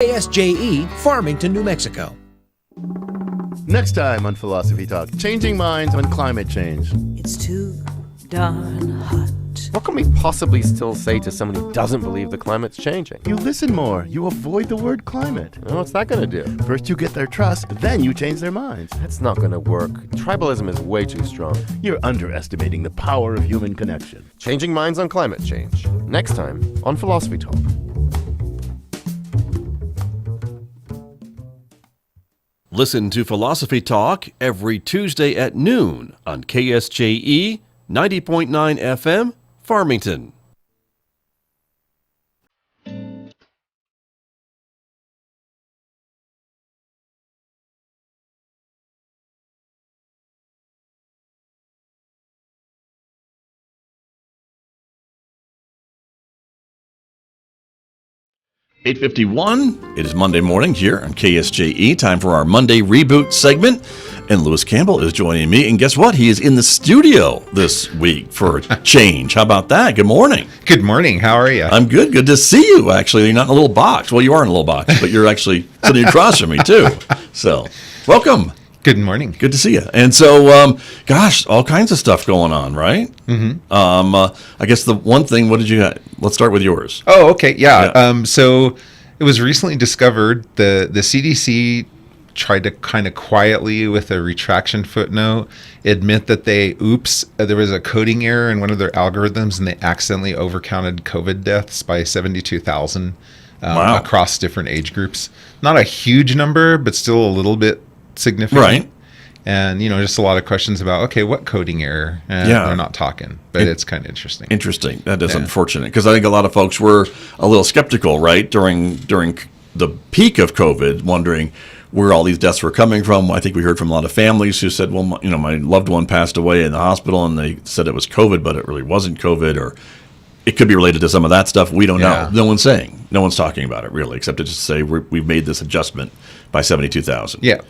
KSJE, Farmington, New Mexico. Next time on Philosophy Talk, changing minds on climate change. It's too darn hot. What can we possibly still say to someone who doesn't believe the climate's changing? You listen more. You avoid the word climate. Well, what's that going to do? First you get their trust, then you change their minds. That's not going to work. Tribalism is way too strong. You're underestimating the power of human connection. Changing minds on climate change. Next time on Philosophy Talk. Listen to Philosophy Talk every Tuesday at noon on KSJE 90.9 FM, Farmington. $8:51. It is Monday morning here on KSJE. Time for our Monday Reboot segment. And Lewis Campbell is joining me. And guess what? He is in the studio this week for a change. How about that? Good morning. Good morning. How are you? I'm good. Good to see you, actually. You're not in a little box. Well, you are in a little box, but you're actually sitting across from me, too. So, welcome. Good morning. Good to see you. And so, gosh, all kinds of stuff going on, right? Mm-hmm. I guess the one thing, what did you have? Let's start with yours. Oh, okay. Yeah. So it was recently discovered the CDC tried to kind of quietly, with a retraction footnote, admit that there was a coding error in one of their algorithms and they accidentally overcounted COVID deaths by 72,000 Wow. across different age groups. Not a huge number, but still a little bit significant. Right. And, just a lot of questions about, okay, what coding error? They're not talking, but it's kind of interesting. Interesting. That is unfortunate, because I think a lot of folks were a little skeptical, right, during the peak of COVID, wondering where all these deaths were coming from. I think we heard from a lot of families who said, well, my loved one passed away in the hospital, and they said it was COVID, but it really wasn't COVID, or it could be related to some of that stuff. We don't know. No one's saying. No one's talking about it, really, except to just say we've made this adjustment by 72,000. Yeah.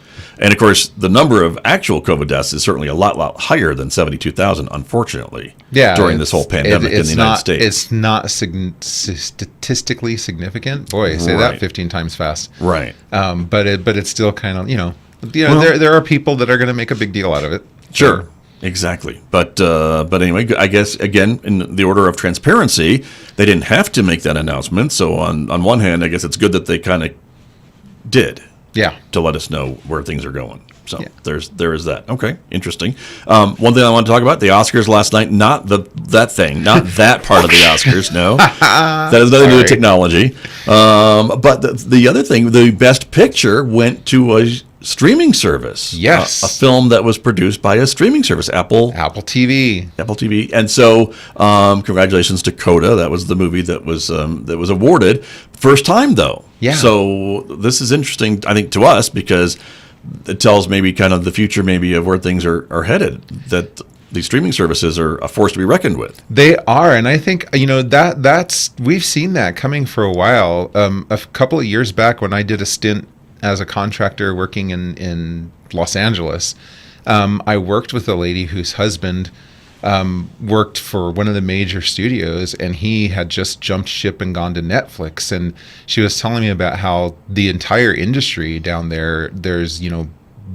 And, of course, the number of actual COVID deaths is certainly a lot higher than 72,000, unfortunately, during this whole pandemic in the United States. It's not statistically significant. Boy, say that 15 times fast. Right. But it's still kind of, there are people that are going to make a big deal out of it. Sure. Exactly. But anyway, I guess, again, in the order of transparency, they didn't have to make that announcement. So on one hand, I guess it's good that they kind of did. Yeah. To let us know where things are going. So there is that. Okay, interesting. One thing I want to talk about, the Oscars last night, not that part of the Oscars, no. That has nothing to do with technology. But the other thing, the Best Picture went to a streaming service. Yes. A film that was produced by a streaming service, Apple TV. And so congratulations to Coda. That was the movie that was awarded. First time, though. Yeah. So this is interesting, I think, to us, because it tells maybe kind of the future maybe of where things are headed, that these streaming services are a force to be reckoned with. They are, and I think that's we've seen that coming for a while. A couple of years back, when I did a stint as a contractor working in Los Angeles, I worked with a lady whose husband worked for one of the major studios, and he had just jumped ship and gone to Netflix. And she was telling me about how the entire industry down there's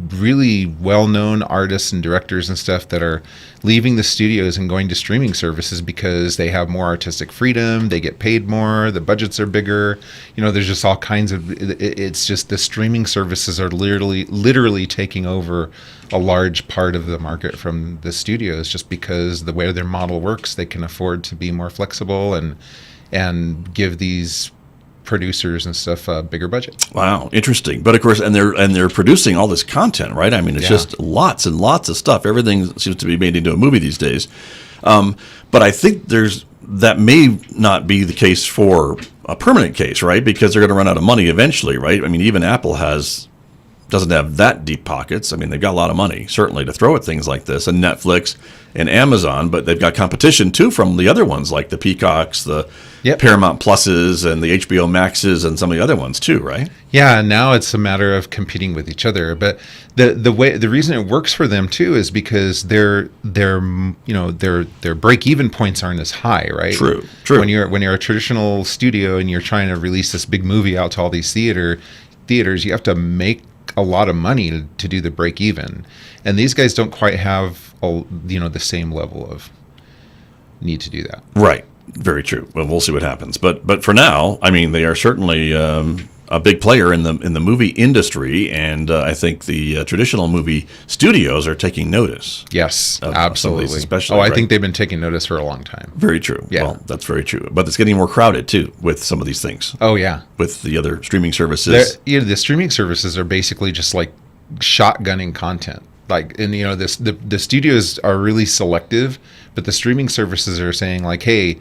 really well-known artists and directors and stuff that are leaving the studios and going to streaming services because they have more artistic freedom, they get paid more, the budgets are bigger. There's just all kinds of, it's just the streaming services are literally taking over a large part of the market from the studios, just because the way their model works, they can afford to be more flexible and give these producers and stuff a bigger budget. Wow, interesting. But of course, and they're producing all this content, right? I mean, it's just lots and lots of stuff. Everything seems to be made into a movie these days. But I think that may not be the case for a permanent case, right? Because they're going to run out of money eventually, right? I mean, even Apple has doesn't have that deep pockets. I mean, they've got a lot of money, certainly, to throw at things like this, and Netflix and Amazon, but they've got competition, too, from the other ones, like the Peacocks, the Paramount Pluses, and the HBO Maxes, and some of the other ones, too, right? Yeah, now it's a matter of competing with each other. But the reason it works for them, too, is because their break-even points aren't as high, right? True. When you're a traditional studio and you're trying to release this big movie out to all these theaters, you have to make a lot of money to do the break even, and these guys don't quite have the same level of need to do that. Right. Very true. Well, we'll see what happens. But for now, I mean, they are certainly a big player in the movie industry, and I think the traditional movie studios are taking notice. Yes, of absolutely. Some of these especially, I think they've been taking notice for a long time. Very true. Yeah. Well, that's very true. But it's getting more crowded too with some of these things. Oh yeah. With the other streaming services. The streaming services are basically just like shotgunning content. Like, and the studios are really selective, but the streaming services are saying like, hey,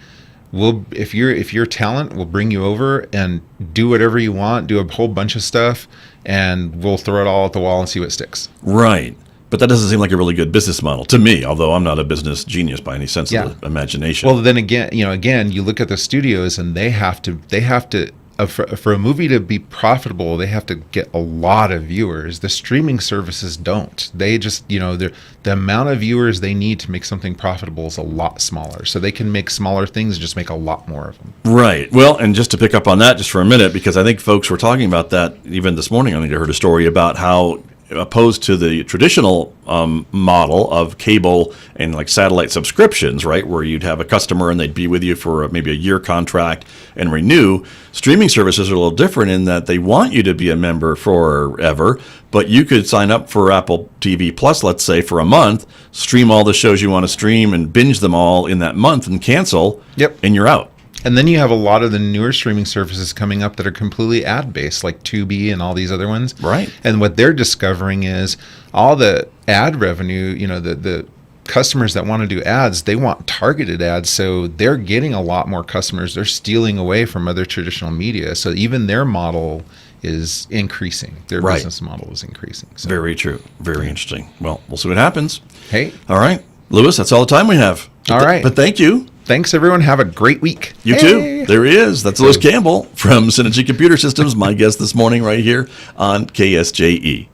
if you're talent, we'll bring you over and do whatever you want, do a whole bunch of stuff, and we'll throw it all at the wall and see what sticks. Right. But that doesn't seem like a really good business model to me, although I'm not a business genius by any sense of the imagination. Well, then again, you look at the studios and they have to for a movie to be profitable, they have to get a lot of viewers. The streaming services don't. They just, the amount of viewers they need to make something profitable is a lot smaller. So they can make smaller things and just make a lot more of them. Right. Well, and just to pick up on that just for a minute, because I think folks were talking about that even this morning. I think I heard a story about how, opposed to the traditional model of cable and like satellite subscriptions, right, where you'd have a customer and they'd be with you for maybe a year contract and renew, streaming services are a little different in that they want you to be a member forever, but you could sign up for Apple TV Plus, let's say, for a month, stream all the shows you want to stream and binge them all in that month and cancel, and you're out. And then you have a lot of the newer streaming services coming up that are completely ad-based, like Tubi and all these other ones. Right. And what they're discovering is all the ad revenue, the customers that want to do ads, they want targeted ads. So they're getting a lot more customers. They're stealing away from other traditional media. So even their model is increasing. Their business model is increasing. So. Very true. Very interesting. Well, we'll see what happens. Hey. All right. Lewis, that's all the time we have. All right. But thank you. Thanks, everyone. Have a great week. You too. There he is. That's Lewis Campbell from Cintigy Computer Systems, my guest this morning right here on KSJE.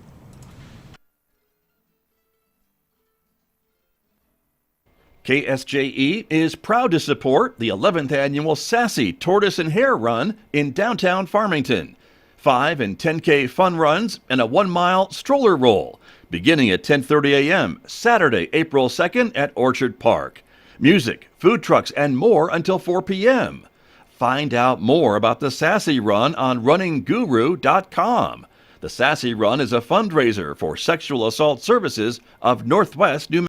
KSJE is proud to support the 11th annual Sassy Tortoise and Hare Run in downtown Farmington. 5 and 10K fun runs and a 1-mile stroller roll, beginning at 10:30 a.m. Saturday, April 2nd at Orchard Park. Music, food trucks, and more until 4 p.m. Find out more about the Sassy Run on runningguru.com. The Sassy Run is a fundraiser for sexual assault services of Northwest New Mexico.